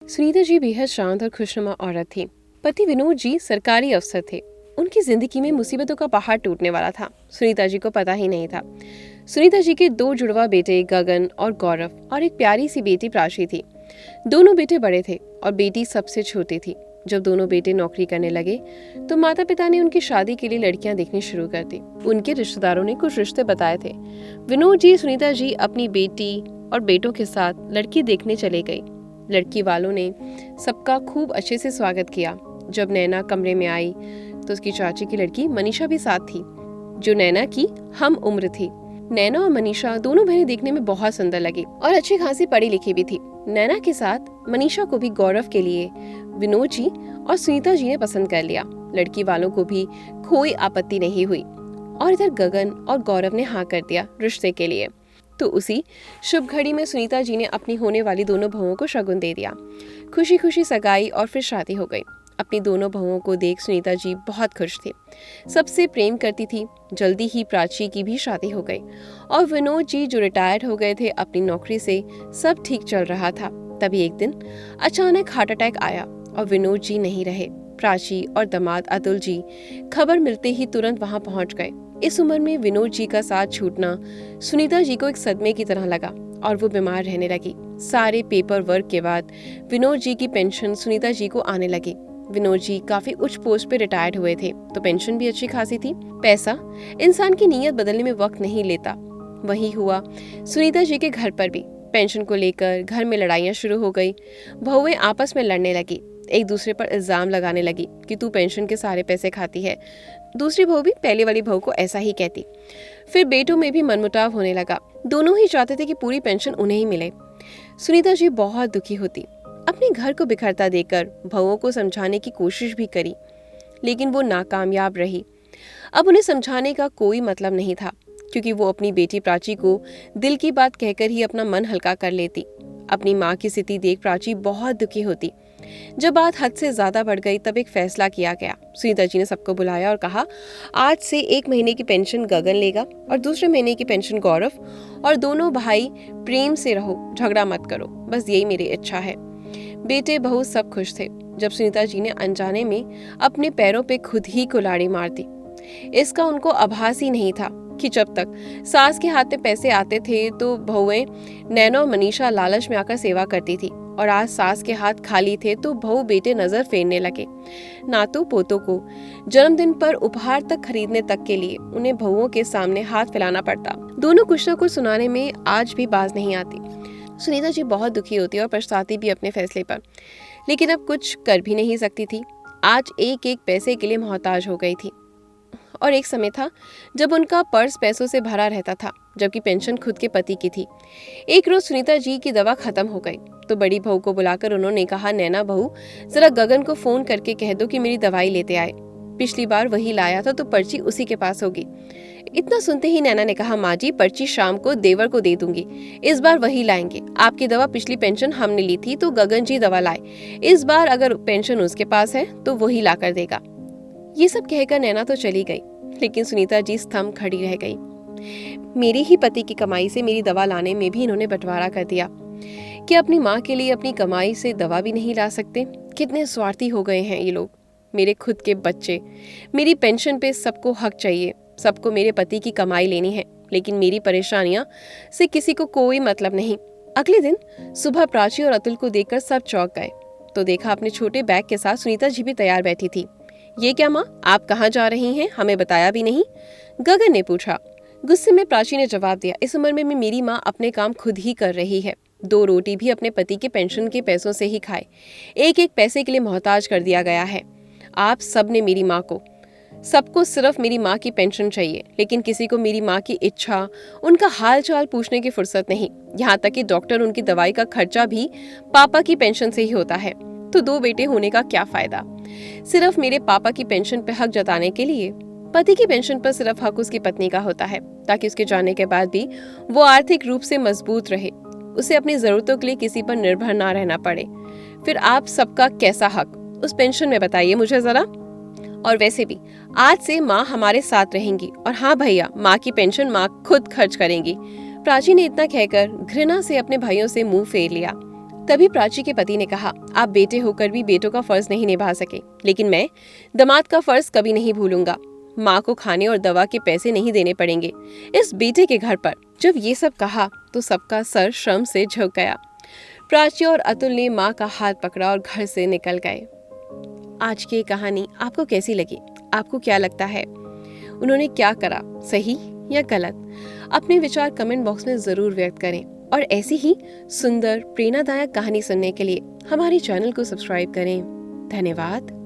सुनीता जी बेहद शांत और खुशनुमा औरत थी। पति विनोद जी सरकारी अफसर थे। उनकी जिंदगी में मुसीबतों का पहाड़ टूटने वाला था। सुनीता जी को पता ही नहीं था। सुनीता जी के दो जुड़वा बेटे गगन और गौरव और एक प्यारी सी बेटी प्राची थी। दोनों बेटे बड़े थे और बेटी सबसे छोटी थी। जब दोनों बेटे नौकरी करने लगे तो माता पिता ने उनकी शादी के लिए लड़कियां देखनी शुरू कर दी। उनके रिश्तेदारों ने कुछ रिश्ते बताए थे। विनोद जी सुनीता जी अपनी बेटी और बेटों के साथ लड़की देखने चले गई। लड़की वालों ने सबका खूब अच्छे से स्वागत किया। जब नैना कमरे में आई तो उसकी चाची की लड़की मनीषा भी साथ थी, जो नैना की हम उम्र थी। नैना और मनीषा दोनों बहनें देखने में बहुत सुंदर लगी और अच्छी खासी पढ़ी लिखी भी थी। नैना के साथ मनीषा को भी गौरव के लिए विनोद जी और सुनीता जी ने पसंद कर लिया। लड़की वालों को भी कोई आपत्ति नहीं हुई और इधर गगन और गौरव ने हाँ कर दिया रिश्ते के लिए। तो उसी शुभ घड़ी में सुनीता जी ने अपनी होने वाली दोनों बहुओं को शगुन दे दिया। खुशी खुशी सगाई और फिर शादी हो गई। अपनी दोनों बहुओं को देख सुनीता जी बहुत खुश थी, सबसे प्रेम करती थी। जल्दी ही प्राची की भी शादी हो गई और विनोद जी जो रिटायर्ड हो गए थे अपनी नौकरी से, सब ठीक चल रहा था। तभी एक दिन अचानक हार्ट अटैक आया और विनोद जी नहीं रहे। प्राची और दामाद अतुल जी खबर मिलते ही तुरंत वहां पहुंच गए। इस उम्र में विनोद जी का साथ छूटना सुनीता जी को एक सदमे की तरह लगा और वो बीमार रहने लगी। सारे पेपर वर्क के बाद विनोद जी की पेंशन सुनीता जी को आने लगी। विनोद जी काफी उच्च पोस्ट पे रिटायर्ड हुए थे तो पेंशन भी अच्छी खासी थी। पैसा इंसान की नीयत बदलने में वक्त नहीं लेता। वही हुआ सुनीता जी के घर पर भी। पेंशन को लेकर घर में लड़ाइयाँ शुरू हो गई। बहुएं आपस में लड़ने लगी, एक दूसरे पर इल्जाम लगाने लगी कि तू पेंशन के सारे पैसे खाती है। दूसरी बहू भी पहले वाली बहू को ऐसा ही कहती। फिर बेटों में भी मनमुटाव होने लगा। दोनों ही चाहते थे कि पूरी पेंशन उन्हें ही मिले। सुनीता जी बहुत दुखी होती। अपने घर को बिखरता देखकर बहुओं को समझाने की कोशिश भी करी, लेकिन वो नाकामयाब रही। अब उन्हें समझाने का कोई मतलब नहीं था, क्योंकि वो अपनी बेटी प्राची को दिल की बात कहकर ही अपना मन हल्का कर लेती। अपनी माँ की स्थिति देख प्राची बहुत दुखी होती। जब बात हद से ज्यादा बढ़ गई तब एक फैसला किया गया। सुनीता जी ने सबको बुलाया और कहा, आज से 1 महीने की पेंशन गगन लेगा और दूसरे महीने की पेंशन गौरव, और दोनों भाई प्रेम से रहो, झगड़ा मत करो, बस यही मेरी इच्छा है। बेटे बहू सब खुश थे जब सुनीता जी ने अनजाने में अपने पैरों पे खुद ही कुल्हाड़ी मार दी। इसका उनको आभास ही नहीं था कि जब तक सास के हाथ में पैसे आते थे तो बहुएं नैना और मनीषा लालच में आकर सेवा करती थी, और आज सास के हाथ खाली थे तो बहू बेटे नजर फेरने लगे। नातों पोतों को जन्मदिन पर उपहार तक खरीदने तक के लिए उन्हें बहुओं के सामने हाथ फैलाना पड़ता। दोनों कुछ न कुछ सुनाने में आज भी बाज नहीं आती। सुनीता जी बहुत दुखी होती और पछताती भी अपने फैसले पर, लेकिन अब कुछ कर भी नहीं सकती थी। आज एक एक पैसे के लिए मोहताज हो गई थी। और एक समय था जब उनका पर्स पैसों से भरा रहता था, जबकि पेंशन खुद के पति की थी। एक रोज सुनीता जी की दवा खत्म हो गई तो बड़ी बहू को बुलाकर उन्होंने कहा, नैना बहू, जरा गगन को फोन करके कह दो कि मेरी दवाई लेते आए। पिछली बार वही लाया था तो पर्ची उसी के पास होगी। इतना सुनते ही नैना ने कहा, माँ जी, पर्ची शाम को देवर को दे दूंगी, इस बार वही लाएंगे। आपकी दवा पिछली पेंशन हमने ली थी तो गगन जी दवा लाए, इस बार अगर पेंशन उसके पास है तो वही ला कर देगा। ये सब कहकर नैना तो चली गई, लेकिन सुनीता जी स्तंभ खड़ी रह गई। मेरी ही पति की कमाई से मेरी दवा लाने में भी इन्होंने बंटवारा कर दिया कि अपनी माँ के लिए अपनी कमाई से दवा भी नहीं ला सकते। कितने स्वार्थी हो गए हैं ये लोग। मेरे खुद के बच्चे, मेरी पेंशन पे सबको हक चाहिए, सबको मेरे पति की कमाई लेनी है, लेकिन मेरी परेशानियां से किसी को कोई मतलब नहीं। अगले दिन सुबह प्राची और अतुल को देखकर सब चौंक गए तो देखा अपने छोटे बैग के साथ सुनीता जी भी तैयार बैठी थी। ये क्या माँ, आप कहाँ जा रही हैं, हमें बताया भी नहीं? गगन ने पूछा। गुस्से में प्राची ने जवाब दिया, इस उम्र में मेरी माँ अपने काम खुद ही कर रही है। 2 रोटी भी अपने पति के पेंशन के पैसों से ही खाए, एक एक पैसे के लिए मोहताज कर दिया गया है। आप सब ने मेरी माँ को, सबको सिर्फ मेरी माँ की पेंशन चाहिए, लेकिन किसी को मेरी माँ की इच्छा, उनका हाल चाल पूछने की फुर्सत नहीं। यहाँ तक कि डॉक्टर उनकी दवाई का खर्चा भी पापा की पेंशन से ही होता है। तो 2 बेटे होने का क्या फायदा? सिर्फ मेरे पापा की पेंशन पे हक जताने के लिए। पति की पेंशन पर सिर्फ हक उसकी पत्नी का होता है, ताकि उसके जाने के बाद भी वो आर्थिक रूप से मजबूत रहे, उसे अपनी जरूरतों के लिए किसी पर निर्भर ना रहना पड़े। फिर आप सबका कैसा हक उस पेंशन में बताइए मुझे जरा। और वैसे भी आज से माँ हमारे साथ रहेंगी, और हाँ भैया, माँ की पेंशन माँ खुद खर्च करेंगी। प्राची ने इतना कहकर घृणा से अपने भाइयों से मुंह फेर लिया। तभी प्राची के पति ने कहा, आप बेटे होकर भी बेटों का फर्ज नहीं निभा सके, लेकिन मैं दामाद का फर्ज कभी नहीं भूलूंगा। माँ को खाने और दवा के पैसे नहीं देने पड़ेंगे इस बेटे के घर पर। जब ये सब कहा तो सबका सर शर्म से झुक गया। प्राची और अतुल ने माँ का हाथ पकड़ा और घर से निकल गए। आज की कहानी आपको कैसी लगी? आपको क्या लगता है उन्होंने क्या करा, सही या गलत? अपने विचार कमेंट बॉक्स में जरूर व्यक्त करें और ऐसी ही सुंदर प्रेरणादायक कहानी सुनने के लिए हमारे चैनल को सब्सक्राइब करें। धन्यवाद।